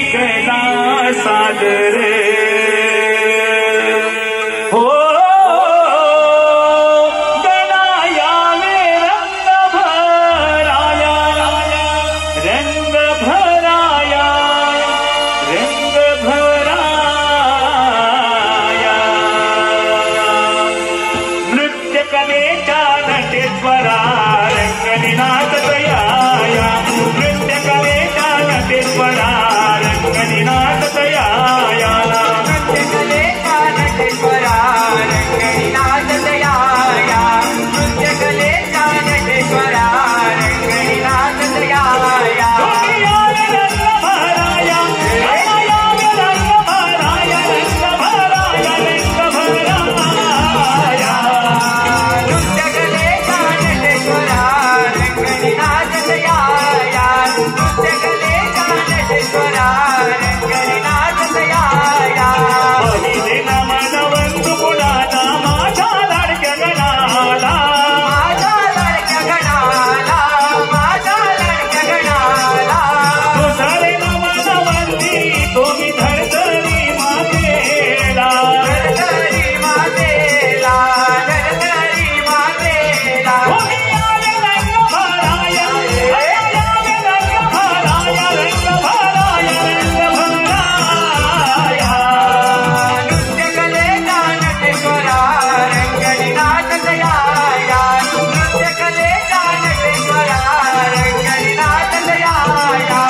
ऐकला सादरे हो गणाया वे रंग भराया रंग भराया रंग भराया नृत्य कलेच्या नटेश्वरा रंगनिनाद तयाया नृत्य कलेच्या नटेश्वरा रंगनिनाद तयाया नृत्य कलेच्या नटेश्वरा रंगनिनाद तयाया नृत्य कलेच्या नटेश्वरा रंगनिनाद तयाया रंग भराया रंग भराया रंग भराया रंग भराया नृत्य कलेच्या नटेश्वरा रंगनिनाद तयाया नृत्य कलेच्या नटेश्वरा रंगनिनाद तयाया पहिले नमन वंदू कुणाला माझ्या लाडक्या गणाला माझ्या लाडक्या गणाला माझ्या लाडक्या गणाला तुझे नमन वंदी तुम्ही धरधरी मातेला धरधरी मातेला धरधरी मातेला तुम्ही आले रंग भराया आले रंग भराया रंग भराया रंग भराया नृत्य कलेचा नटेश्वरा रंगनिनाद तयाया नृत्य कलेचा नटेश्वरा रंगनिनाद तयाया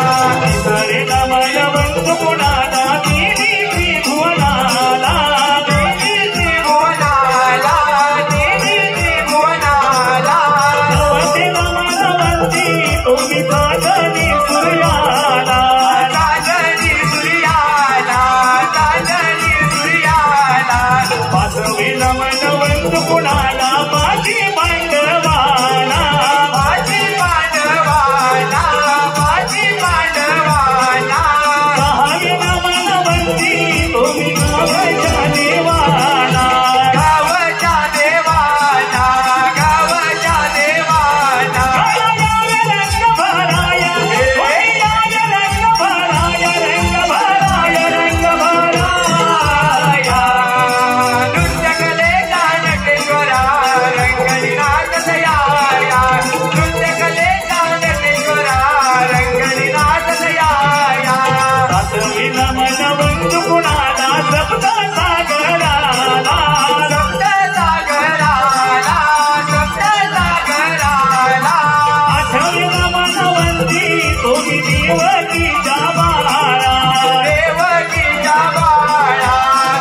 तुझे नमन वंदू कुणाला देवी त्रिभुवनाला देवी त्रिभुवनाला देवी त्रिभुवनाला नवते नमन वंदी तुम्ही साधनी सूर्याला ताजरी सूर्याला ताजरी सूर्याला पाचवे नमन वंदू कुणाला माझी पांडवाला माझी पांडवाला माझी पांडवाला सहावे नमन वंदी तुम्ही गावच्या देवाला गावच्या देवाला गावच्या देवाला रंग भराया रंग भराया रंग भराया रंग भराया नृत्य कलेचा नटेश्वरा रंगनिनाद तयाया नृत्य कलेचा नटेश्वरा रंगनिनाद तयाया सातवी नमन वंदू कुणाला सप्त सागराला सप्त सागराला सप्त सागराला आठवे नमन वंदी तुम्ही देवकीच्या बाळा देवकीच्या बाळा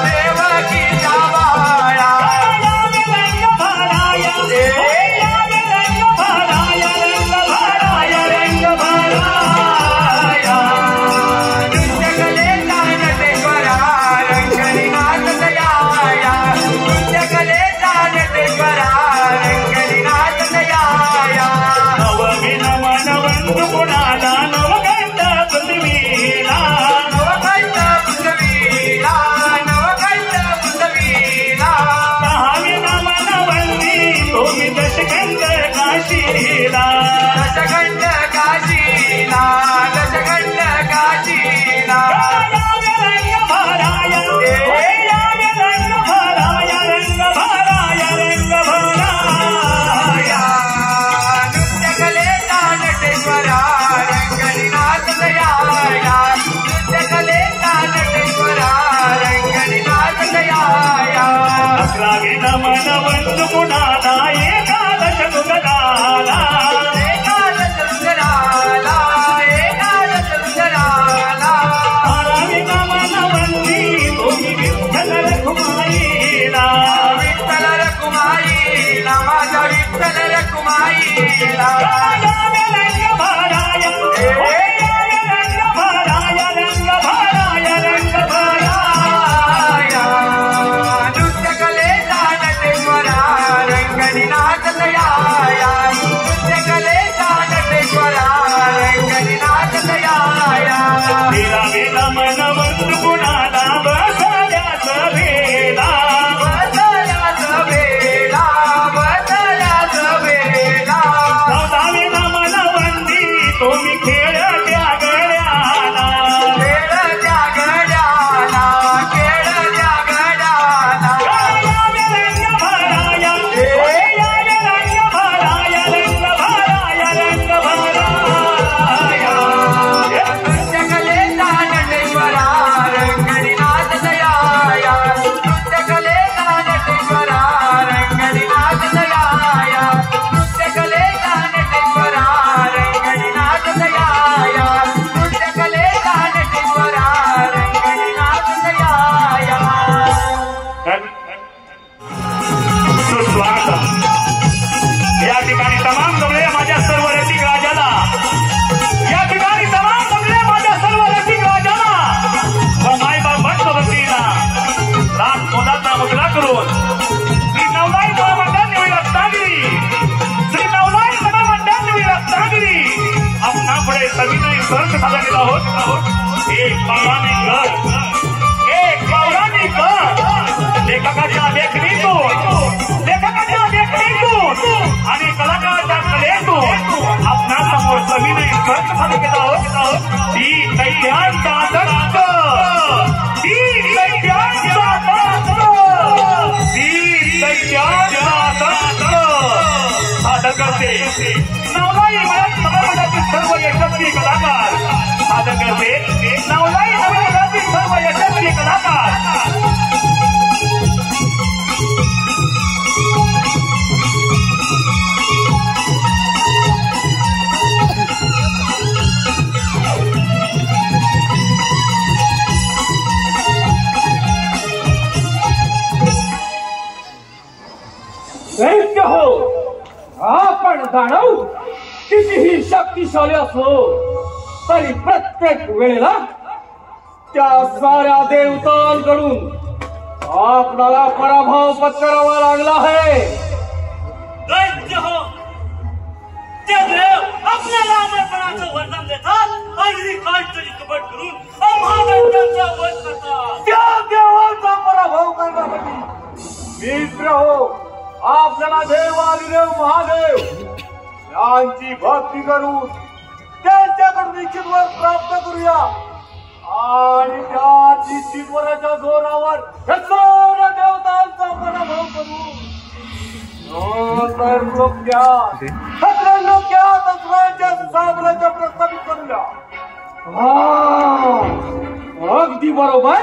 देवकीच्या बाळा रंग भराया रंग भराया रंग भराया रंग भराया नृत्य कलेचा नटेश्वरा रंगनिनाद तयाया नृत्य कलेचा नटेश्वरा रंगनिनाद तयाया नवमी नमन वंदू कुणाला नवगंध पृथ्वीला नवकंठ पृथ्वीला नवकंठ पृथ्वीला दहावी नमन वंदी तुम्ही दशगंध काशीला दशकंठ काशीला दशकंठ काशीला रंग भराया रंग भराया रंग भराया रंग भराया नृत्य कलेचा नटेश्वरा रंगनिनाद तयाया नृत्य कलेचा नटेश्वरा रंगनिनाद तयाया अकरावी नमन वंदू कुणाला एकादश दुर्गदाला एकादश रुद्राला एकादश रुद्राला बारावी नमन वंदी तुम्ही विठ्ठल रखुमाईला विठ्ठल रखुमाईला माझ्या विठ्ठल रखुमाईला रंग भराया रंग भराया रंग भराया रंग भराया नृत्य कलेचा नटेश्वरा रंगनिनाद तयाया नृत्य कलेचा नटेश्वरा रंगनिनाद तयाया तेरावे नमन वंदू कुणाला बसल्या सभेला बसल्या सभेला बसल्या सभेला चौदावे एक पौराणिक लेखकाच्या देखणीतून आणि कलाकाराच्या कलेतून आपल्या समोर सविनय खर्च झाले घेत आहोत ती दैत्यांचा दंत सादर करते नवलाई नवरातील सर्व यशस्वी कलाकार सादर करते नवलाई नवरातील सर्व यशस्वी कलाकार दैत्य हो आपण दानव कितीही शक्तिशाली असो तरी प्रत्येक वेळेला त्या साऱ्या देवतांकडून आपल्याला पराभव पत्करावा लागला आहे. दैत्य हो ते देव आपल्याला अमरपणाचं वरदान देतात आणि काहीतरी कपट करून महादैत्यांचा वध करतात. त्या देवाचा पराभव करण्यासाठी मित्र हो आपल्याला देवादिदेव महादेव यांची भक्ती करून त्यांच्याकडून निश्चित वर प्राप्त करूया आणि त्या निश्चित वराच्या जोरावर या सर्व देवतांचा पराभव करू. तर लोक्यात असल्याच्या सागराच्या प्रस्थापित करूया. अगदी बरोबर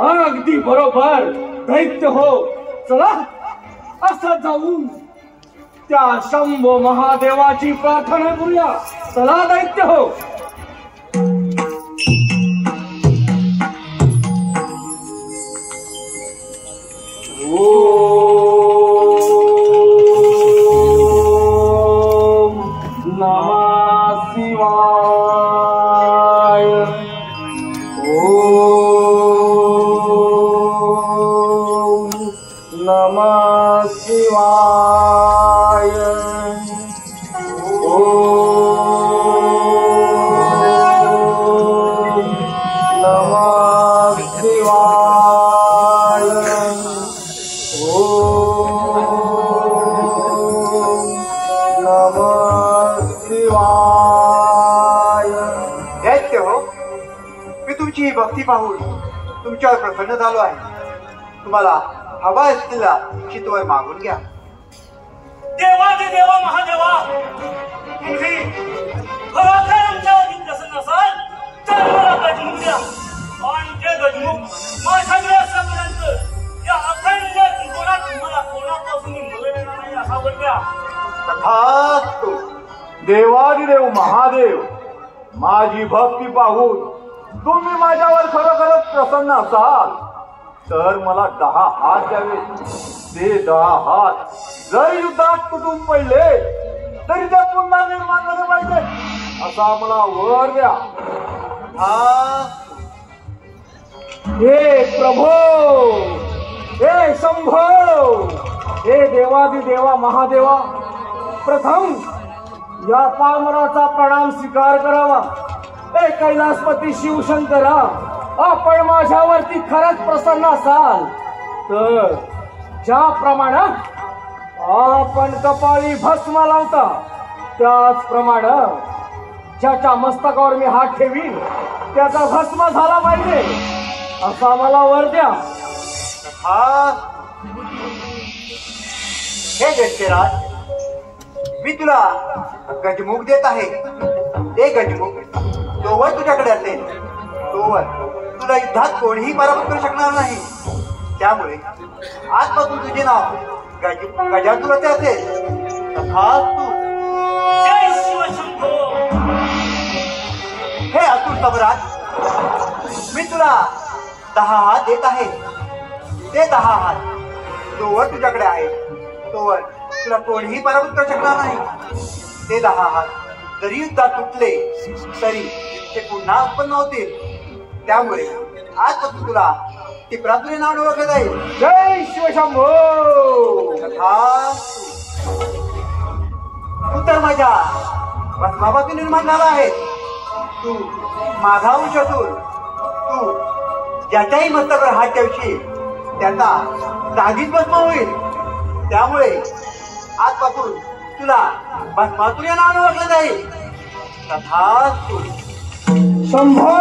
अगदी बरोबर दैत्य हो चला असं जाऊन त्या शंभो महादेवाची प्रार्थना करूया. चला दैत्य हो. ओम नमः शिवाय. ओम नमः शिवाय. ओम नमः शिवाय. ओम नमः शिवाय. दैत्य हो मी तुमची ही भक्ती पाहून तुमच्यावर प्रसन्न झालो आहे. तुम्हाला हवा असलेला चितवर मागून घ्या. देवा महादेवा तुम्ही खरोखर आमच्यावर प्रसन्न असाल तर मला गजमुख द्या आणि ते गजमुख माझ्या सगळ्यांत या अखंड त्रिकोणात मला कोणापासून मुलं येणार नाही असा वर द्या. तथास्तु. देवादिदेव महादेव माझी भक्ती पाहून तुम्ही माझ्यावर खरोखरच प्रसन्न असाल तर मला 10 हात द्यावे. ते 10 हात जरी युद्धात तुटून पडले तरी ते पुन्हा निर्माण झाले पाहिजे असा मला वर द्या. हे प्रभो हे शंभो हे देवादिदेवा महादेवा प्रथम या पामराचा प्रणाम स्वीकार करावा. हे कैलासपती शिवशंकरा आपण माझ्यावरती खरंच प्रसन्न असाल तर ज्याप्रमाणे आपण कपाळी भस्म लावता त्याचप्रमाणे ज्याच्या मस्तकावर मी हात ठेवीन त्याचा भस्म झाला पाहिजे असा मला वर द्या. हे दैत्यराज मी तुला गजमुख देत आहे. ते गजमुख तोवर तुझ्याकडे असेल तोवर तुला युद्धात कोणीही पराभूत करू शकणार नाही. त्यामुळे आजपासून तुझे नाव गजासुराचे असेल. तथास्तु. जय शिवशंभो. हे असुर सम्राट मी तुला 10 हात देत आहे. ते 10 हात तोवर तुझ्याकडे आहे तोवर तुला कोणीही पराभूत करू शकणार नाही. ते 10 हात जरी युद्धात तुटले तरी ते पुन्हा उत्पन्न होतील. त्यामुळे आजपासून तुला टिपरासुरी नाव ओळखले जाईल. जय शिवशंभो. तू तर माझ्या भस्मापासून निर्माण झाला आहे. तू माझा अंश असून तू ज्याच्याही मस्तकावर हात ठेवशील त्याचा जागीच भस्म होईल. त्यामुळे आजपासून तुला भस्मासूर या नावाने ओळखलं जाईल. तथास्तु. शंभो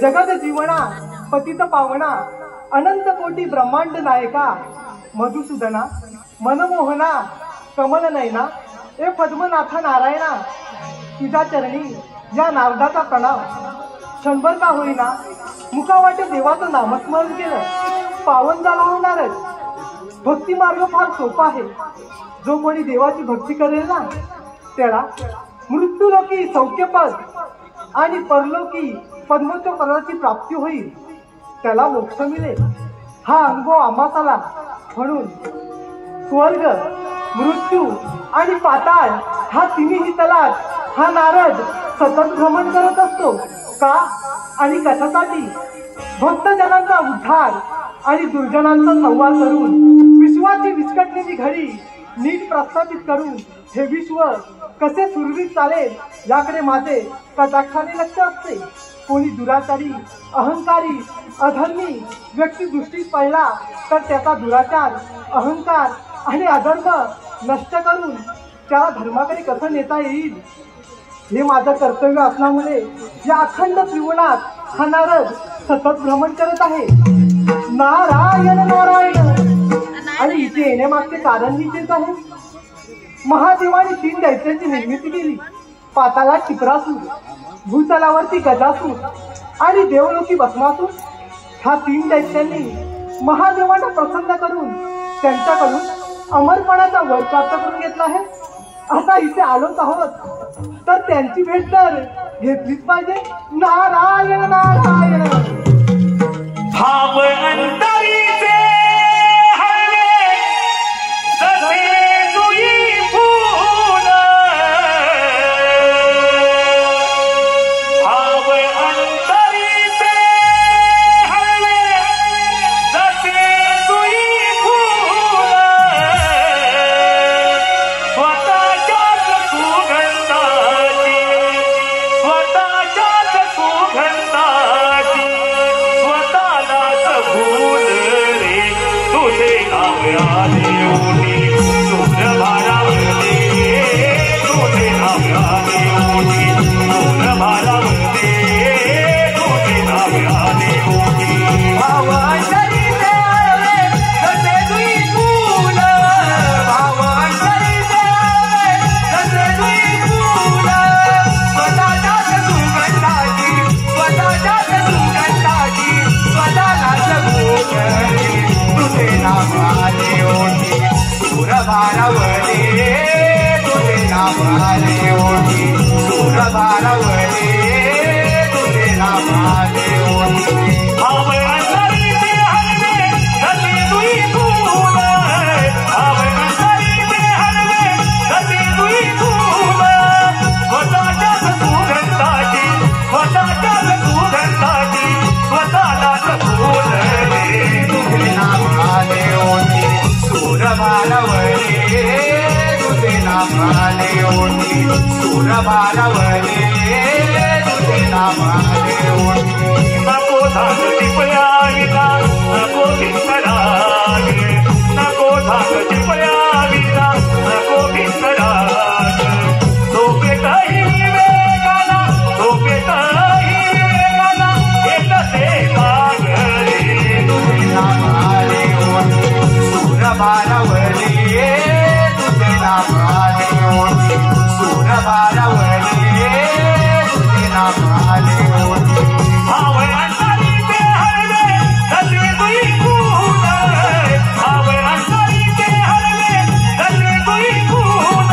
जगत जीवना पतित पावना अनंत कोटी ब्रह्मांड नायका मधुसूदना मनमोहना कमल नयना ए पद्मनाथा नारायणा तुझ्या चरणी या नारदाचा प्रणाम. क्षणभर का होईना मुखावाटे देवाचं नामस्मरण केलं पावन झाला होणारच. भक्ती मार्ग फार सोपा आहे. जो कोणी देवाची भक्ती करेल ना त्याला मृत्यूलोकी सौख्यपद आणि परलोकी पद्मोच्च पदाची प्राप्ती होईल. त्याला मोक्ष मिळेल. हा अनुभव आम्हास आला म्हणून स्वर्ग मृत्यू आणि पाताळ हा तिन्ही तलात हा नारद सतत भ्रमण करत असतो. का आणि कशासाठी? भक्तजनांचा उद्धार आणि दुर्जनांचा संवाद करून विश्वाची विस्कटलेली घडी नीट प्रस्थापित करून हे विश्व कसे सुरळीत चालेल याकडे माझे कटाक्षाने लक्ष असते. कोणी दुराचारी अहंकारी अधर्मी व्यक्ती दृष्टीस पाहिला तर त्याचा दुराचार अहंकार आणि अधर्म नष्ट करून त्याला धर्माकडे कसं नेता येईल हे माझं कर्तव्य असल्यामुळे या अखंड त्रिभुवनात हा नारद सतत भ्रमण करत आहे. नारायण नारायण. आणि इथे येण्यामागचे कारण तेच आहे. महादेवाने 3 दैत्यांची निर्मिती केली. पाताळात क्षिप्रासूर, भूतलावरती गजासूर आणि देवलोकी भस्मासूर. ह्या 3 दैत्यांनी महादेवांना प्रसन्न करून त्यांच्याकडून अमरपणाचा वर प्राप्त करून घेतला आहे. आता इथे आलोच आहोत तर त्यांची भेट तर घेतलीच पाहिजे. नारायण नारायण. भाव अंतरीचे हळवे जसे जुई फूल, भाव अंतरीचे हळवे जसे जुई फूल, स्वतःच्याच सुगंधाची, स्वतःच्याच सुगंधाची स्वतःलाच भूल रे, तुझे नाव आले ओढे सूर भारावते, तुझे नाव आले ओढे सूर भारावते, तुझे नाव आले ओढे. भाव अंतरीचे हळवे जसे जुई फूल, भाव अंतरीचे हळवे जसे जुई फूल, स्वतःच्याच सुगंधाची, स्वतःच्याच सुगंधाची स्वतःलाच भूल रे, तुझे नाव आले ओढे सूर भारावले, तुझे नाव आले ओढे सूर भारावले, तुझे नाव आले ओढे. भाव अंतरीचे हळवे जसे जुई फूल, भाव अंतरीचे हळवे जसे जुई फूल, स्वतःच्याच सुगंधाची, स्वतःच्याच सुगंधाची स्वतःलाच भूल रे, तुझे नाव आले ओढे सूर भारावले, तुझे नाव आले ओढे सूर भारावले, तुझे नाव आले ओढे. नको धाक टिपयाविला, नको भिंतराग, नको धाक टिपयाविला, नको भिंतराग, झोपेतही विवेकाला, झोपेतही विवेकाला येत ते काग रे, तुझे नाव आले ओढे सूर भारावले, तुझे नाव आले ओढे सूर भारावले, तुझे नाव आले ओढे. भाव अंतरीचे हळवे जसे जुई फूल, भाव अंतरीचे हळवे जसे जुई फूल,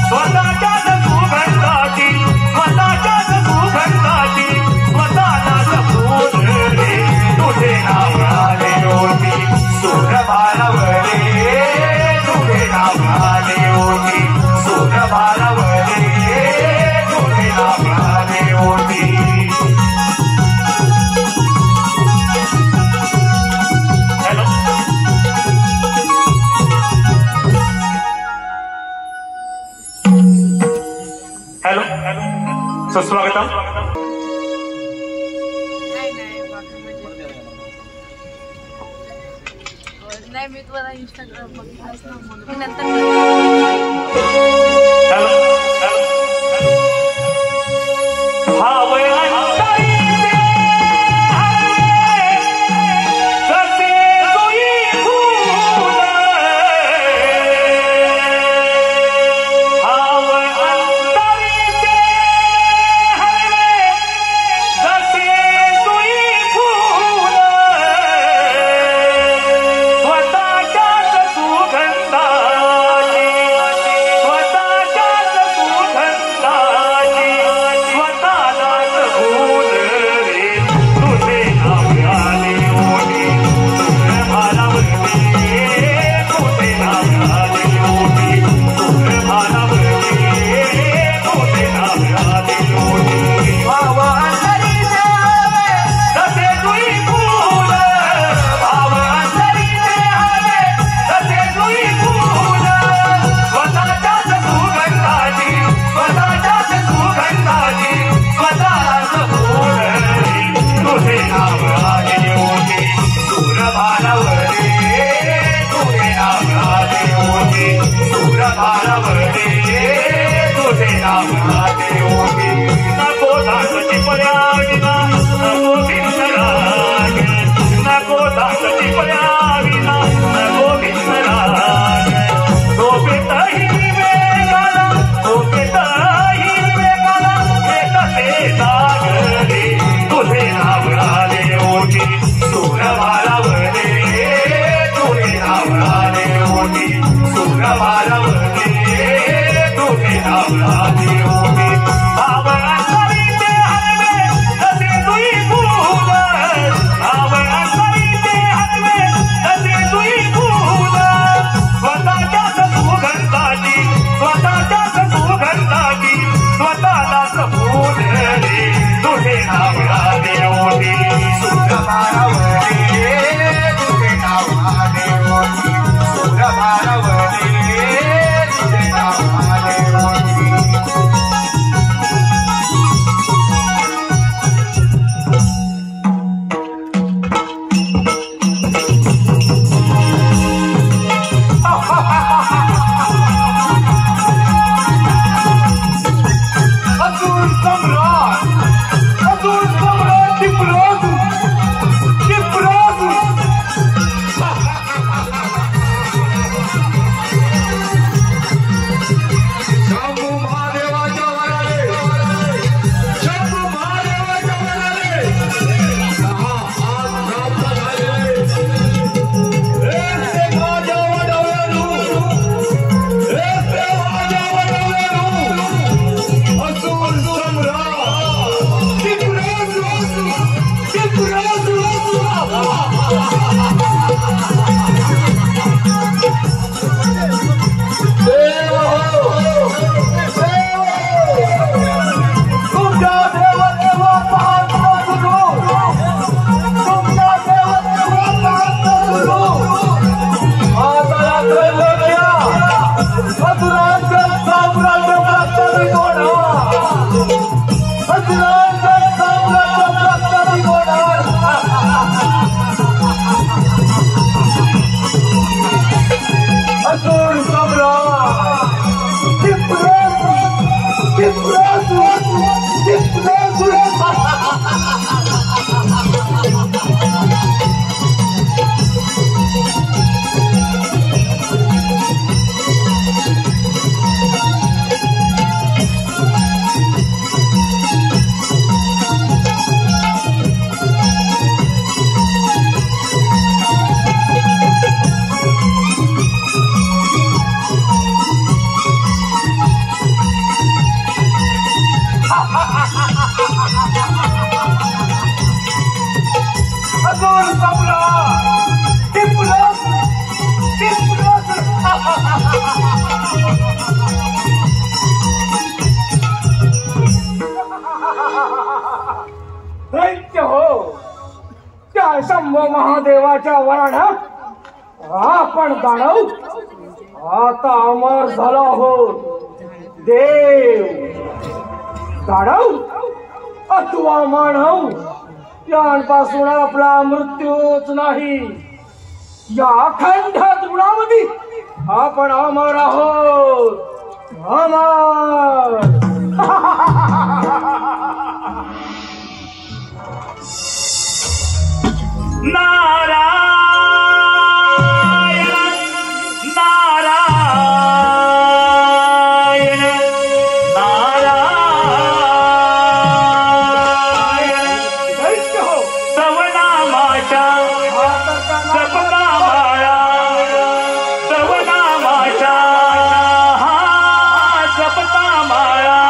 स्वतःच्याच सुगंधाची, स्वतःच्याच सुगंधाची स्वतःलाच भूल रे, तुझे नाव आले ओढे सूर भारावले, तुझे नाव आले ओढे सूर भारावले, तुझे नाव आले ओढे. हॅलो हॅलो सुस्वागतम. नाही मी तुम्हाला इंस्टाग्राम बघितलंच ना म्हणून मी नंतर हॅलो भाव अंतरीचे हळवे जसे जुई फूल, भाव अंतरीचे हळवे जसे जुई फूल, स्वतःच्याच सुगंधाची, स्वतःच्याच सुगंधाची स्वतःलाच भूल रे, तुझे नाव आले ओढे सूर भारावले, तुझे नाव आले ओढे सूर भारावले, तुझे नाव आले ओढे. भाव अंतरीचे हळवे जसे जुई फूल, भाव अंतरीचे हळवे जसे जुई फूल, स्वतःच्याच सुगंधाची, स्वतःच्याच सुगंधाची स्वतःलाच भूल रे, तुझे नाव आले ओढे सूर भारावले, तुझे नाव आले ओढे सूर भारावले, तुझे नाव आले ओढे. नको धाक टिपयाविना, नको भिंतराग, नको धाक टिपयाविना, नको भिंतराग, झोपेतही विवेकाला, झोपेतही विवेकाला येत ते जाग रे, तुझे नाव आले ओढे सूर भारावले, तुझे नाव आले ओढे सूर भारावले, प्रभूदरी तुझे नाव देवोटी सुप्रभावरे तुझे नाव देवोटी सुप्रभावरे तुझे नाव देवोटी दैत्य हो त्या शंभो महादेवाच्या वराडात आपण दानव आता अमर झाला हो देव दानव अथवा मानव यांपासून आपला मृत्यूच नाही या अखंड तृणामध्ये आपण अमर आहोत अमर नारायण नारायण नारायण तव नामाच्या जपता माळा तव नामाच्या जपता माळा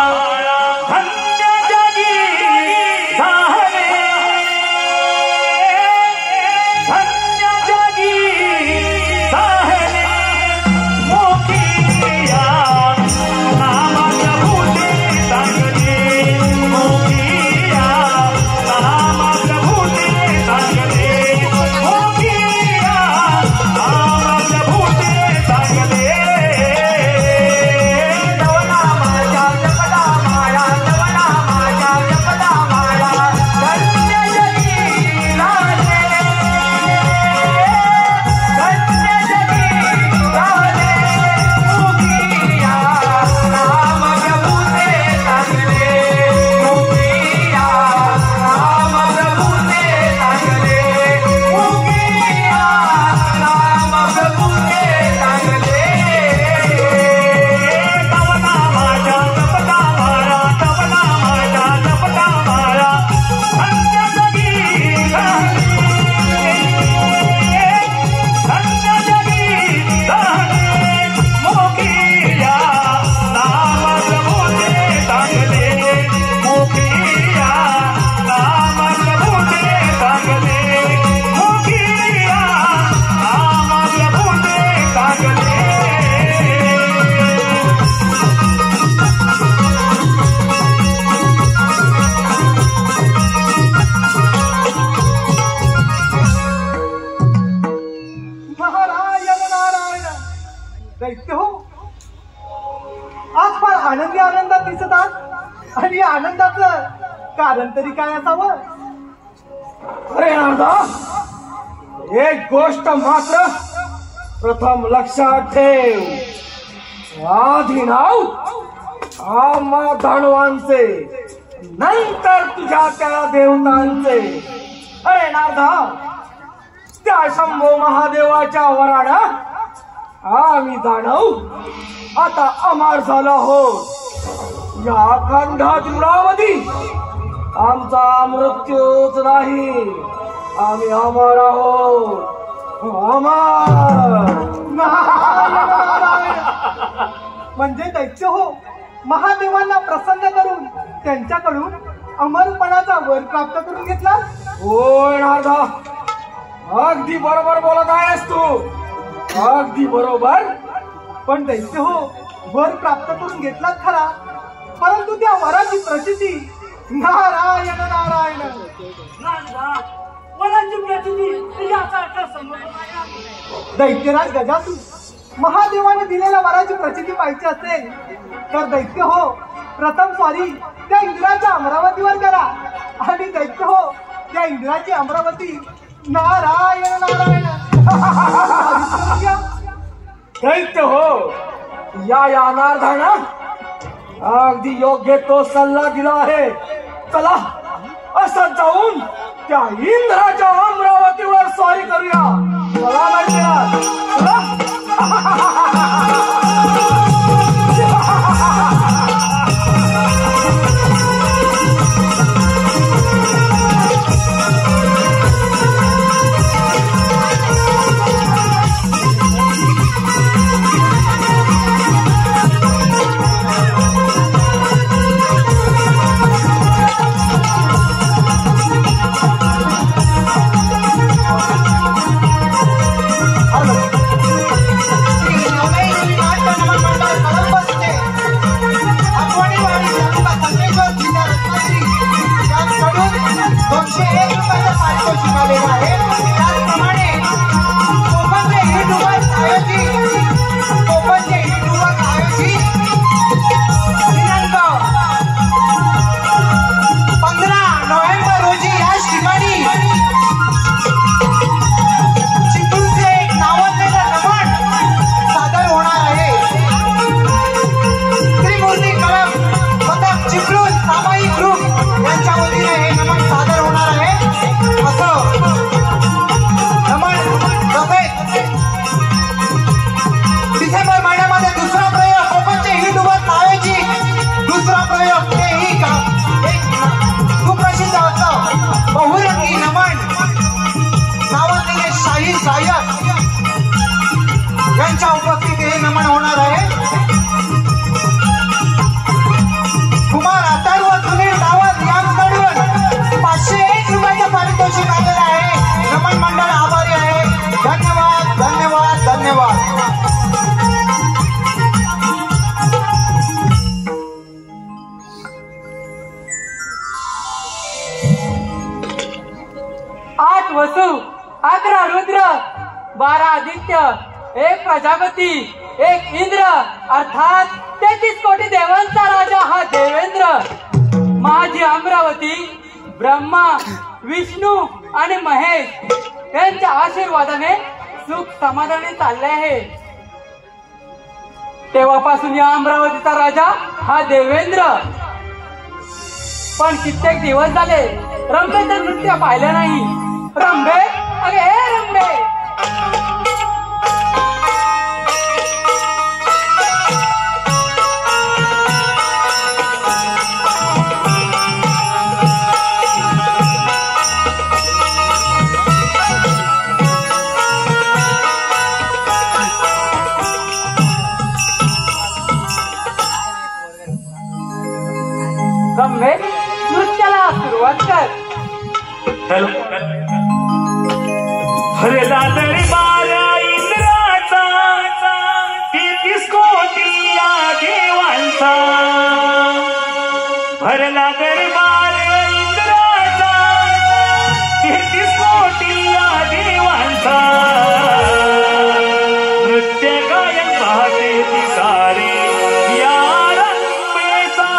आणि आनंदाचं कारण तरी काय असावं? अरे नारदा, एक गोष्ट मात्र प्रथम लक्षात ठेव. आधी नाव आम्हा दानवांचे, नंतर तुझ्या त्या देवतांचे. अरे नारदा, त्या शंभो महादेवाच्या वराडा आम्ही दानव आता अमर झालो आहोत. या खंडात रुणामध्ये आमचा मृत्यूच नाही, आम्ही अमर आहोत. अमर. म्हणजे दैत्य हो महादेवांना प्रसन्न करून त्यांच्याकडून अमरपणाचा वर प्राप्त करून घेतला. होय नारदा, अगदी बरोबर बोलत आहेस तू, अगदी बरोबर. पण दैत्य हो वर प्राप्त करून घेतलाच खरा, परंतु त्या वराची प्रचिती नारायण नारायण. वराची प्रचिती याचा अर्थ समजला. दैत्यराज गजासू, महादेवाने दिलेल्या वराची प्रचिती पाहिजे असेल तर दैत्य हो प्रथम स्वारी त्या इंद्राच्या अमरावतीवर करा. आणि दैत्य हो त्या इंद्राची अमरावती नारायण नारायण. दैत्य हो, या नारदानं अगदी योग्य तो सल्ला दिला आहे. चला असं जाऊन त्या इंद्राच्या अमरावतीवर स्वारी करूया. चला दैत्यराज, चला. यांच्या उपस्थितीत हे नमन होणार आहे. कुमार अथर्व सुनील रावत यांच्याकडून 501 रुपयाचं पारितोषिक आलेलं आहे. नमन मंडळ आभारी आहे. धन्यवाद धन्यवाद धन्यवाद. 8 वसु, 11 रुद्र, 12 आदित्य, 1 प्रजापती, 1 इंद्र अर्थात 33 कोटी देवांचा राजा हा देवेंद्र. माझी अमरावती ब्रह्मा, विष्णू आणि महेश यांच्या आशीर्वादाने सुख समाधानी चालले आहे. तेव्हापासून या अमरावतीचा राजा हा देवेंद्र. पण कित्येक दिवस झाले रंभेचं नृत्य पाहिलं नाही. रंभे, अगे हे रंभे. रंभे, नृत्याला सुरुवात कर. हॅलो. हरला दरबार इंद्राचा, 33 कोटी या देवांचा. भरला दरबार इंद्राचा, 33 कोटी या देवांचा. नृत्य गायन पाहते ती सारे या रंभेचा.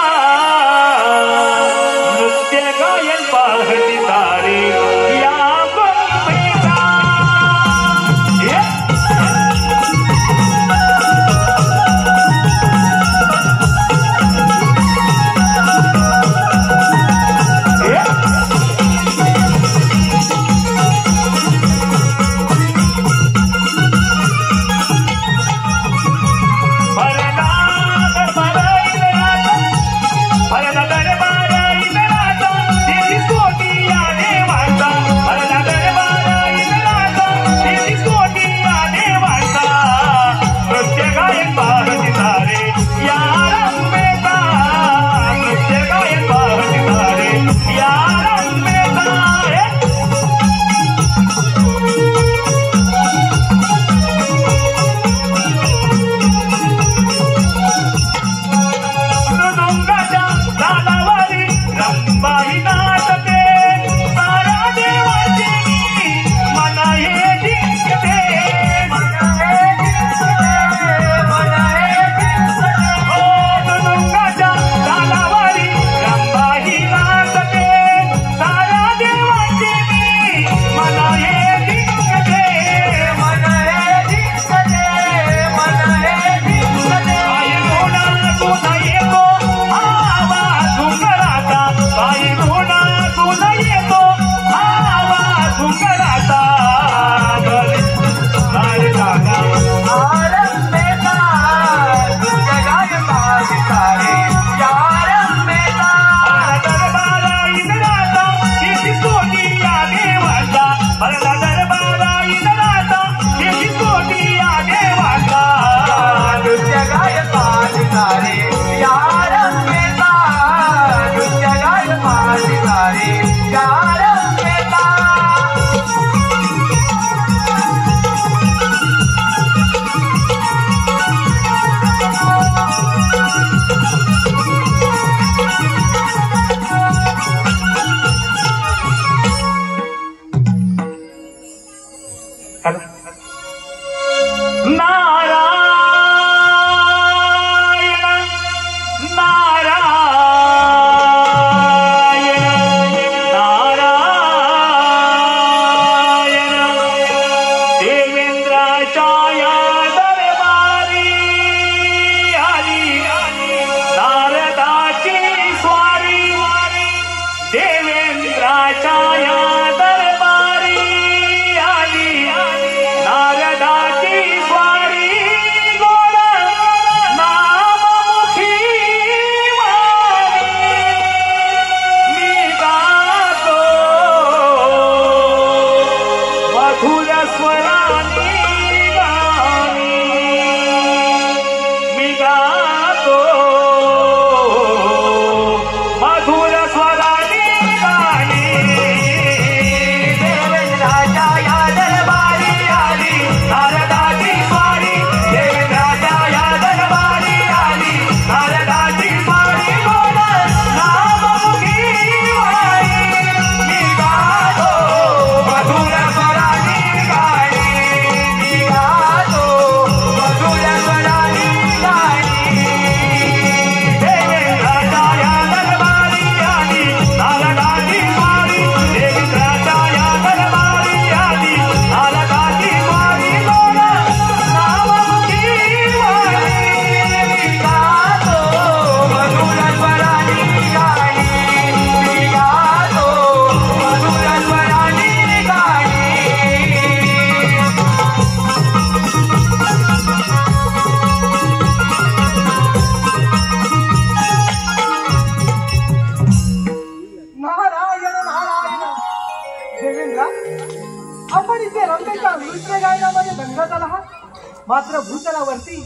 मात्र भूतलावरती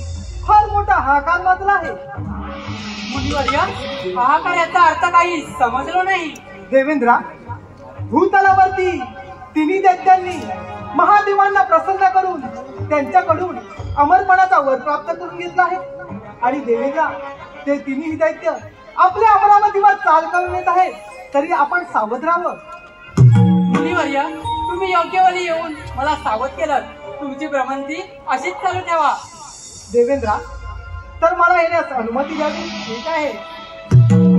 फार मोठा हाहाकार वाजला आहे. मुनिवर्या, हाहाकार याचा अर्थ काही समजलो नाही. देवेंद्रा, भूतलावरती तिन्ही दैत्यांनी महादेवांना प्रसन्न करून त्यांच्याकडून अमरपणाचा वर प्राप्त करून घेतला आहे. आणि देवेंद्रा, ते तिन्ही दैत्य आपल्या अमरावतीवर चाल करून येत आहे. तरी आपण सावध राहावं. मुनिवर्या, तुम्ही योग्य वेळी येऊन मला सावध केलं. तुमची भ्रमंती अशीच चालू ठेवा. देवेंद्रा, तर मला येण्यास अनुमती द्यावी. ठीक आहे.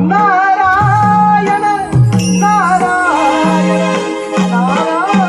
नारायण नारायण नारायण.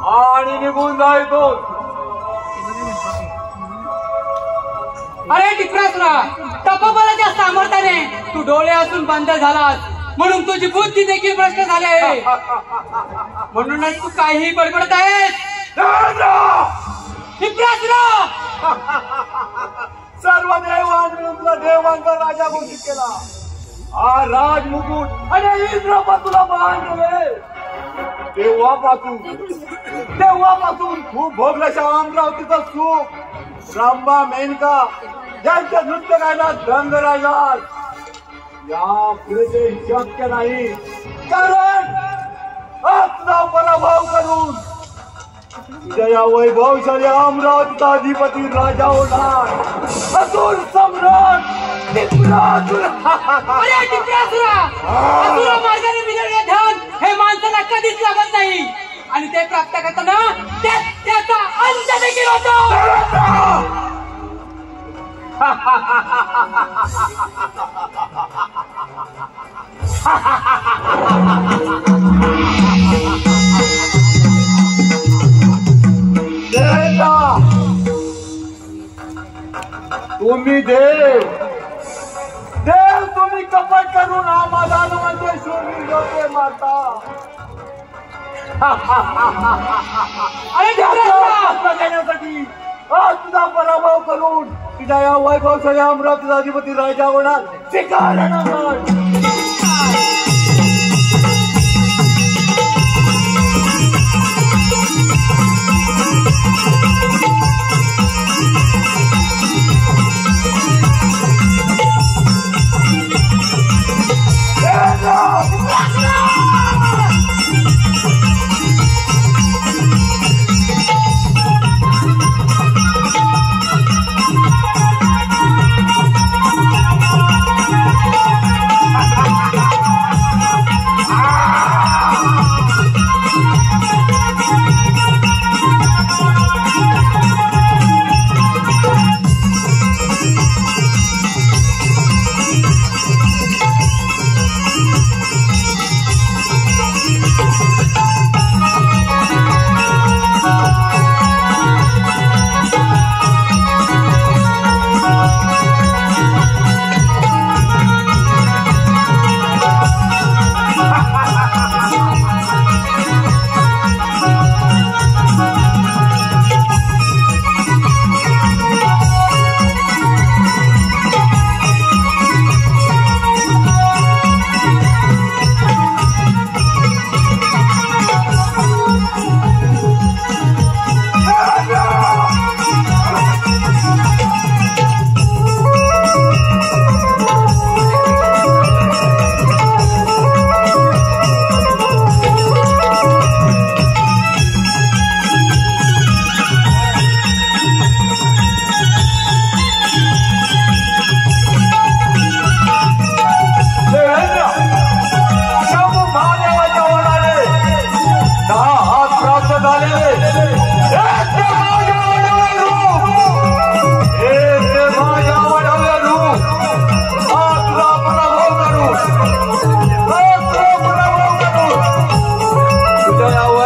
आणि निघून जायचो. अरे टिकरासुरा, तपोबलाच्या सामर्थ्याने तू डोळे असून बंद झालास म्हणून तुझी बुद्धी देखील भ्रष्ट झाली आहे. म्हणूनच तू काहीही बडबडत आहेस. टिकरासुरा, सर्व देवांनी तुला देवांचा राजा घोषित केला. हा राजमुकुट आणि इंद्र तुला मान केले. तेव्हापासून खूप भोगल्याच्या अमरावतीचं सुख रामबा मेनका यांच्या नृत्य गायला दंग राहिला. या पुढे ते शक्य नाही, कारण तुझा पराभव करून तुझ्या या वैभवशाली अमरावतीचा अधिपती राजा होणार असुर सम्राट टिकरासुरा. अरे टिकरासुरा, असुर मार्गाने मिळवलेले धन हे माणसाला कधीच लागत नाही आणि ते प्राप्त करताना त्याचा अंत देखील होतो. तुम्ही देव तुम्ही कपट करून आम्हाला शोधून मारता. अरे देण्यासाठी आज तुझा पराभव करून तुझ्या या वैभवशाली अमरावतीचा अधिपती राजा होणार ते कारण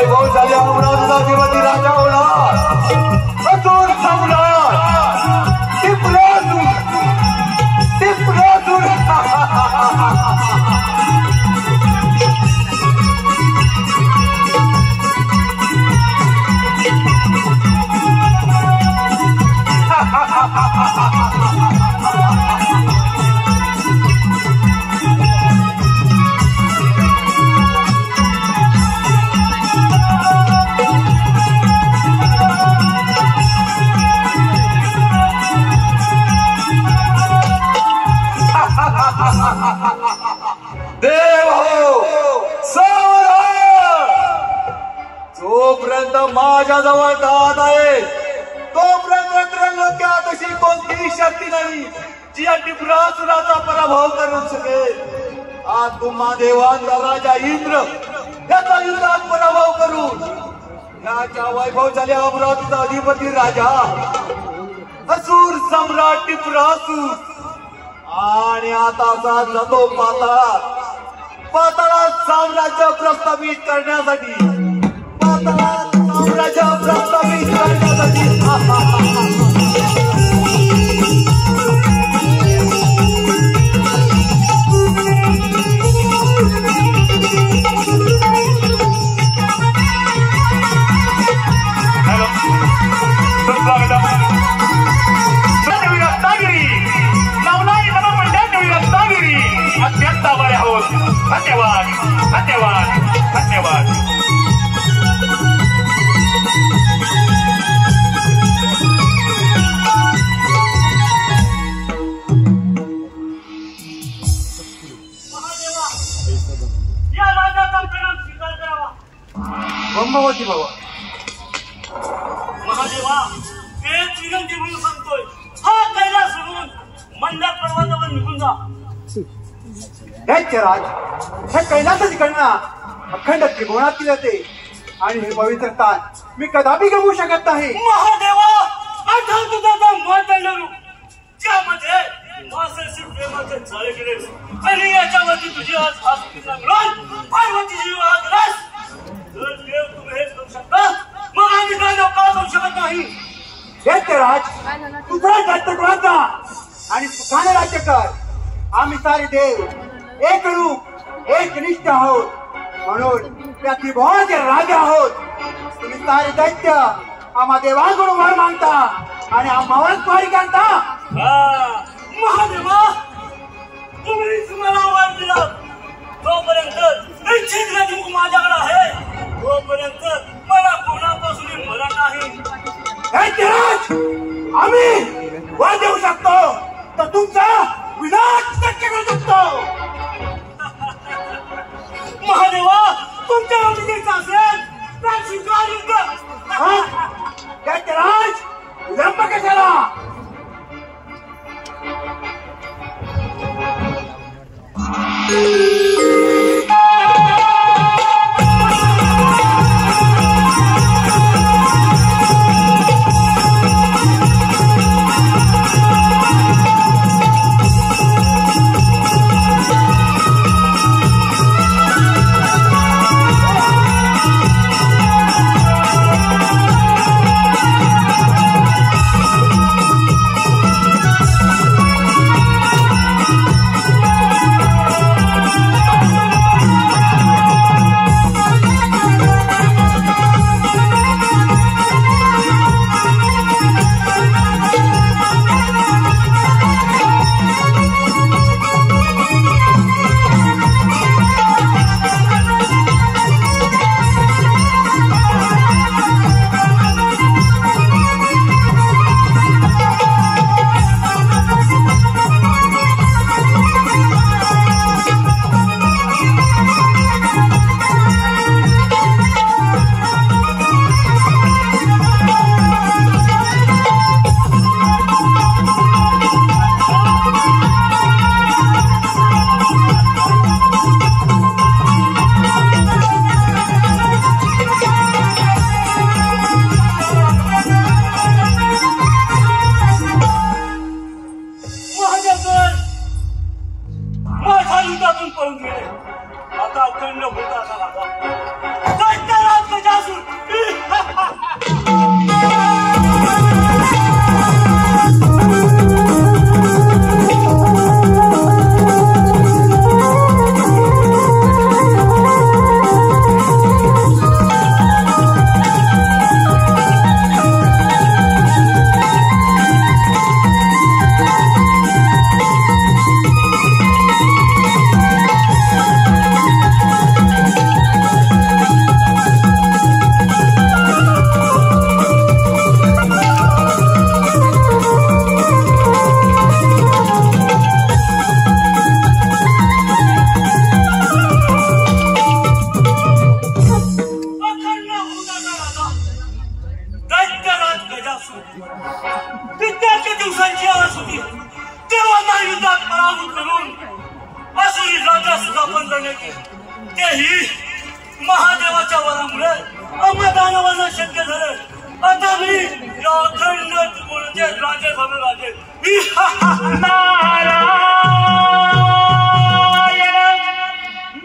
वैभव झाले अमरावतीचा अधिपती राजा होणार अजून सम्राट टिपरासूर देव हो जोपर्यंत माझ्या जवळ दाद आहे तोपर्यंत त्रैलोक्यात अशी कोणतीही शक्ती नाही जी या टिपरासुराचा पराभव करू शकेल. आज तुम्हा देवांचा राजा इंद्र याचा युद्धात पराभव करून याच्या वैभवशाली अमरावतीचा अधिपती राजा असुर सम्राट टिपरासूर आणि आता जातो पाताळात साम्राज्य प्रस्थापित करण्यासाठी अत्यंत आभारी आहोत. धन्यवाद धन्यवाद धन्यवाद. महादेवा या राजाचा परिणाम स्वीकार करावा. ब्रह्मवती बाबा महादेवा तेच विनंती म्हणून सांगतोय. हा कैलास सोडून मंदार पर्वतावर निघून जा. दैत्यराज हे कैलासच गणना अखंड त्रिभुवनातील येते आणि हे पवित्र स्थान मी कदापि गमवू शकत नाही. महादेवा आठव तुझा मोहदंड ज्यामध्ये मासेशी प्रेमाचे झाले गेले आणि याच्यावरती तुझी आज पार्वतीची आज रस. जर देव तुम्ही हे करू शकता मग आम्ही काय नका करू शकत नाही. दैत्यराज तुझा दत्तगुणाचा आणि सुखाने राज्य कर. आम्ही सारे देव एक रूप एक निष्ठ आहोत म्हणून त्या त्रिभुवनाचे राजा आहोत. तुम्ही सारे दैत्य आम्हा देवांकडून वर मागता आणि आम्हावरच स्वारी करता. महादेवा तुम्ही तुम्हाला वर दिला तोपर्यंत इच्छित राजमुख माझ्याकडे आहे तोपर्यंत मला कोणापासून मरण नाही. दैत्यराज आम्ही वर देऊ शकतो तर तुमचा विनाश शक्य करू शकतो. महादेवा तुमच्या आवडीचे असेल तर स्वीकारून दैत्यराज विलंब कशाला. या अखंड त्रिपुराचे राजे झाले राजे. नारायण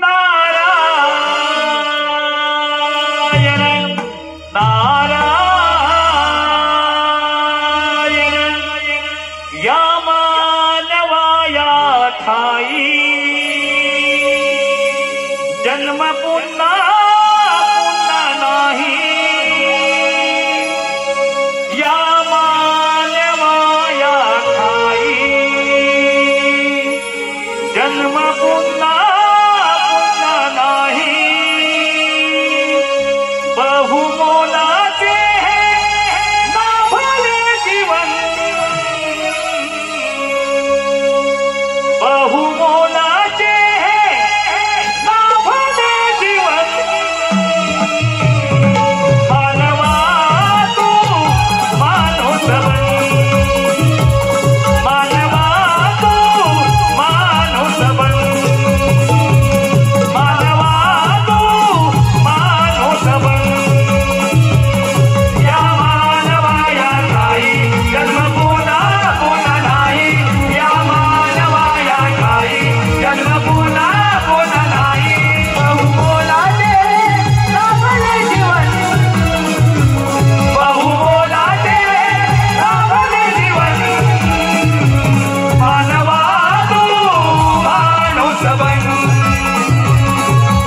नारायण नारायण या मानवाया ठाई जन्म पुन्हा पुन्हा नाही. या मानवाया ठाई जन्म पुन्हा पुन्हा नाही. बहुमोलाचे नाभले जीवन बहुमोलाचे नाभले जीवन. मानवा तू माणूस बन मानवा तू माणूस बन मानवा तू माणूस बन. या मानवाया ठाई जन्म पुन्हा पुन्हा नाही. या मानवाया ठाई जन्म पुन्हा पुन्हा नाही. बहुमोलाचे लाभले जीवन बहुमोलाचे लाभले जीवन. मानवा तू माणूस बन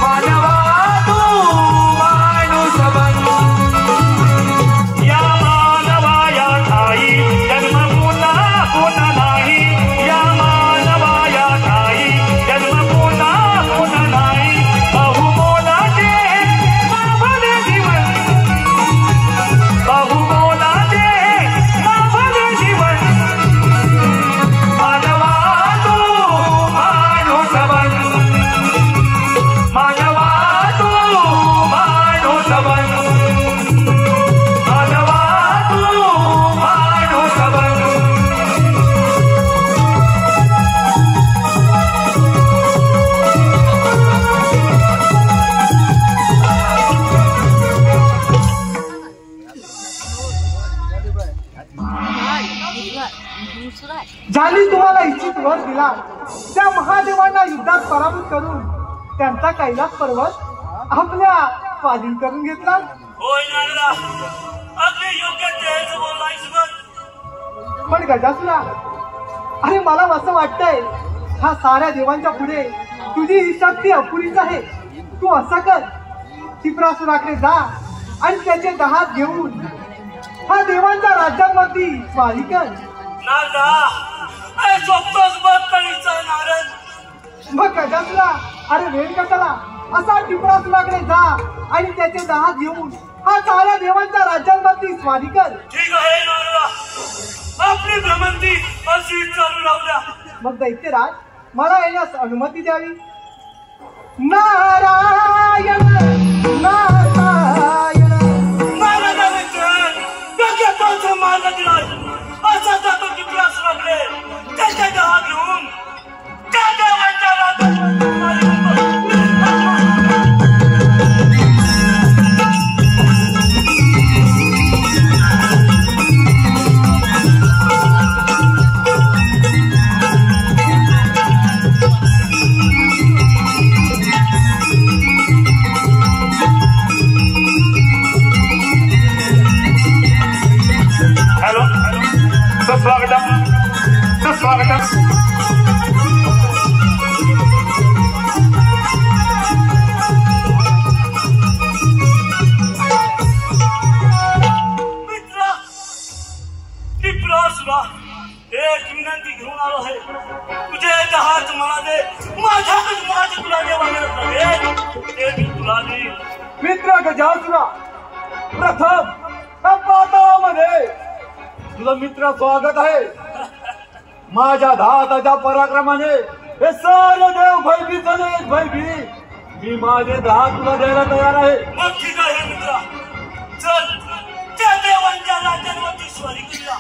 मानवा तू माणूस बन. या मानवाया ठाई जन्म पुन्हा पुन्हा नाही. या मानवाया ठाई जन्म पुन्हा पुन्हा नाही. बहुमोलाचे लाभले जीवन बहुमोलाचे लाभले जीवन. मानवा तू माणूस बन मानवा तू माणूस बन मानवा तू माणूस बन. ज्यांनी तुम्हाला इच्छित वर दिला त्या महादेवांना युद्धात पराभूत करून त्यांचा कैलास पर्वत आपल्या स्वाधीन करून घेतला. होय नारदा, अगदी योग्य तेच बोललायस बघ. पण गजासुरा, अरे मला असं वाटतंय हा साऱ्या देवांच्या पुढे तुझी ही शक्ती अपुरीच आहे. तू असं कर, त्रिपुरासुराकडे जा आणि त्याचे 10 घेऊन हा देवांच्या राज्यांवरती स्वारी कर. नारदा, अरे सोपतोच बघ कळीचा नारद. मग गजासुरा, अरे वेळ कशाला, असा त्रिपुरासुराकडे जा आणि त्याचे 10 घेऊन हा साऱ्या देवांच्या राज्यांवरती स्वारी कर. ठीक आहे नारदा, आपली भ्रमंती अशी चालू राहू द्या. मग दैत्यराज, मला येण्यास अनुमती द्यावी. नारायण नारायण नारदा मित्र, डोक्यात पावसा मारला दिलास. असा जातो त्रिपुरासुराकडे त्याचे 10 घेऊन त्या देवांच्या राज्यात हॅलो सुस्वागतम सुस्वागतम. मित्रा, त्रिपुरासुरा, एक विनंती घेऊन आलो आहे. तुझे 10 मला दे. माझ्याकडे तुला देवाला ते मी तुला देईन. मित्र गजासुरा, प्रथम या पाताळामध्ये तुझं मित्र स्वागत आहे. माझ्या 10 हाताच्या पराक्रमाने हे सारे देव भयभीत झाले. भयभीत मी माझे 10 तुला द्यायला तयार आहे. मग ठीक आहे मित्रा, चल त्या देवांच्या राज्यांवरती स्वारी करूया.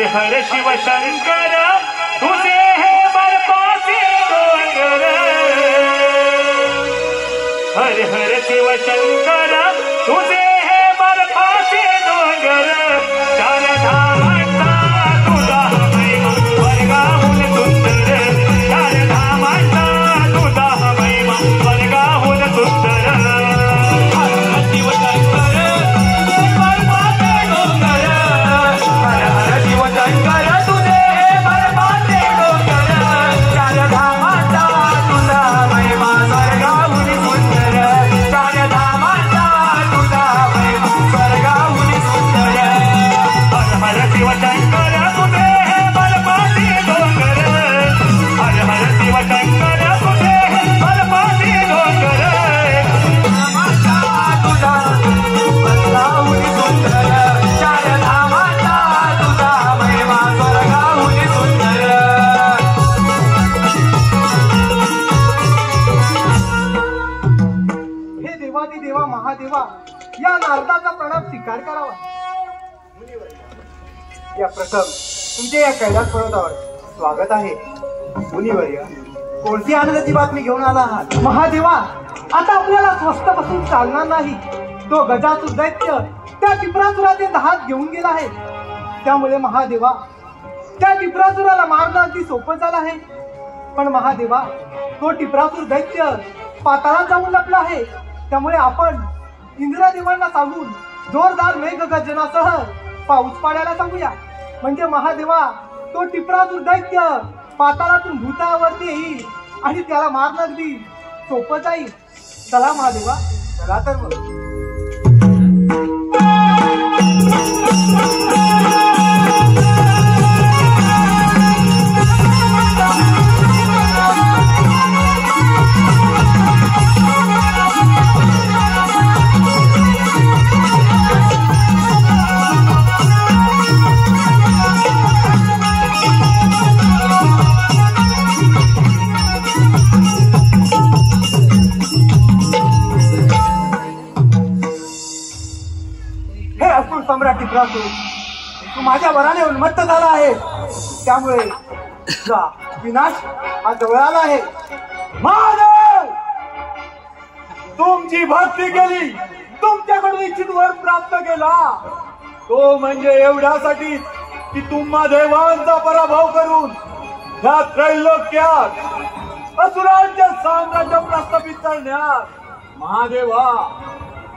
हर हर शिव शंकर तुझे हे बर्फाचे डोंगर हर हर शिव शंकर तुझे हे बर्फाचे डोंगर चार धामांचा तुझा महिमा स्वर्गाहून सुंदर चार धामांचा तुझा महिमा स्वर्गाहून सुंदर हर हर शिव शंकर तुझे बर्फाचे डोंगर हर हर शिव शंकर तुझे हे बर्फाचे डोंगर चार धामांचा तुझा महिमा स्वर्गाहून सुंदर चार धामांचा तुझा महिमा स्वर्गाहून सुंदर हर हर शिव शंकर तुझे हे बर्फाचे डोंगर हर हर शिव शंकर तुझे हे बर्फाचे डोंगर धामांचा तुझा स्वर्गाहून सुंदर चार धामांचा तुझा महिमा स्वर्गाहून सुंदर हे देवादी देवा महादेवा या नारदाचा प्रणाम स्वीकार करावा. या प्रथम तुमचे या कैलास पर्वतावर स्वागत आहे. मुनिवर्य, कोणती आनंदाची बातमी घेऊन आला आहात? महादेवा, आता आपल्याला स्वस्त बसून चालणार नाही. तो गजासुर दैत्य त्या टिपरासुराचे दहात घेऊन गेला आहे. त्यामुळे महादेवा, त्या टिपरासुराला मारणं अगदी सोपं झालं आहे. पण महादेवा, तो टिपरासुर दैत्य पाताळात जाऊन लपला आहे. त्यामुळे आपण इंद्रदेवांना सांगून जोरदार मेघगर्जनासह पाऊस पाडायला सांगूया. म्हणजे महादेवा, तो टिपरासुर दैत्य पाताळातून भूतावरती येईल आणि त्याला मारणं अगदी सोपं जाईल. चला महादेवा, चला तर मग. हे असुर सम्राट टिपरासुर, तू माझ्या वराने उन्मत्त झाला आहे. त्यामुळे तुझा विनाश हा जवळ आला आहे. महादेव, तुमची भक्ती केली, तुमच्याकडून इच्छित वर प्राप्त केला, तो म्हणजे एवढ्यासाठी की तुम्हा देवांचा पराभव करून या त्रैलोक्यात असुरांचे साम्राज्य प्रस्थापित करण्यात महादेवा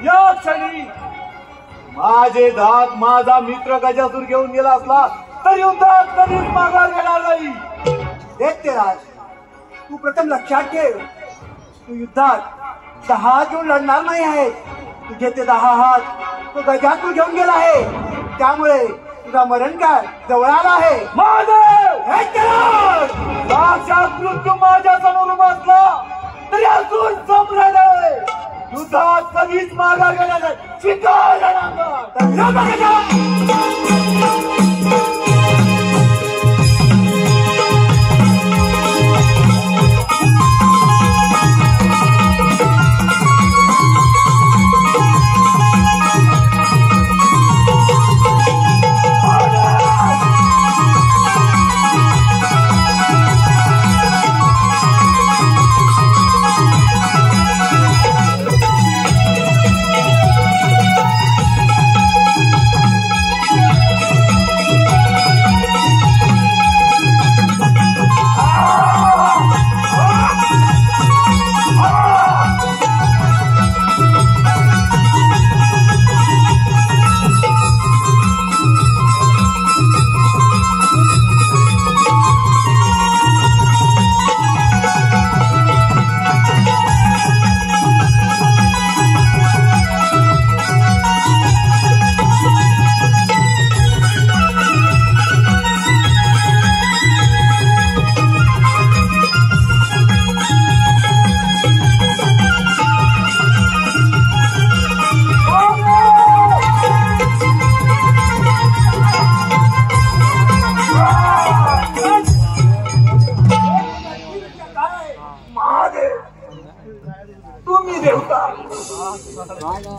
या क्षणी माझे दात माझा मित्र गजासूर घेऊन गेला असला तर युद्धात कधीच माघार घेणार नाही. दैत्यराज, तू प्रथम लक्षात ठेव, तू युद्धात 10 हात घेऊन लढणार नाही आहे. तुझे ते 10 हात तो गजासूर घेऊन गेला आहे. त्यामुळे तुझा मरणकाळ जवळ आला आहे. महादेव, दैत्यराज, साक्षात मृत्यू माझ्या समोर बसला तरी असुर सम्राट आहे. युद्धात कधीच माघार घेणार नाही. स्वीकार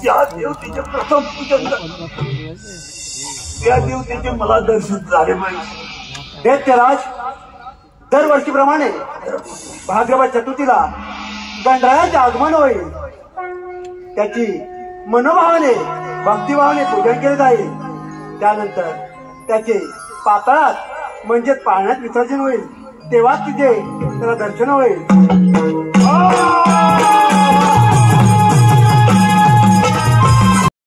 ज्या देवतेचे प्रथम पूजन त्या देवतेचे मला दर्शन झाले पाहिजे. दैत्यराज, दरवर्षीप्रमाणे भाद्रपद चतुर्थीला गणरायाचे आगमन होईल. त्याची मनोभावाने भक्तिभावाने पूजन केले जाईल. त्यानंतर त्याचे पाताळात म्हणजेच पाण्यात विसर्जन होईल. तेव्हा तिथे त्याला दर्शन होईल.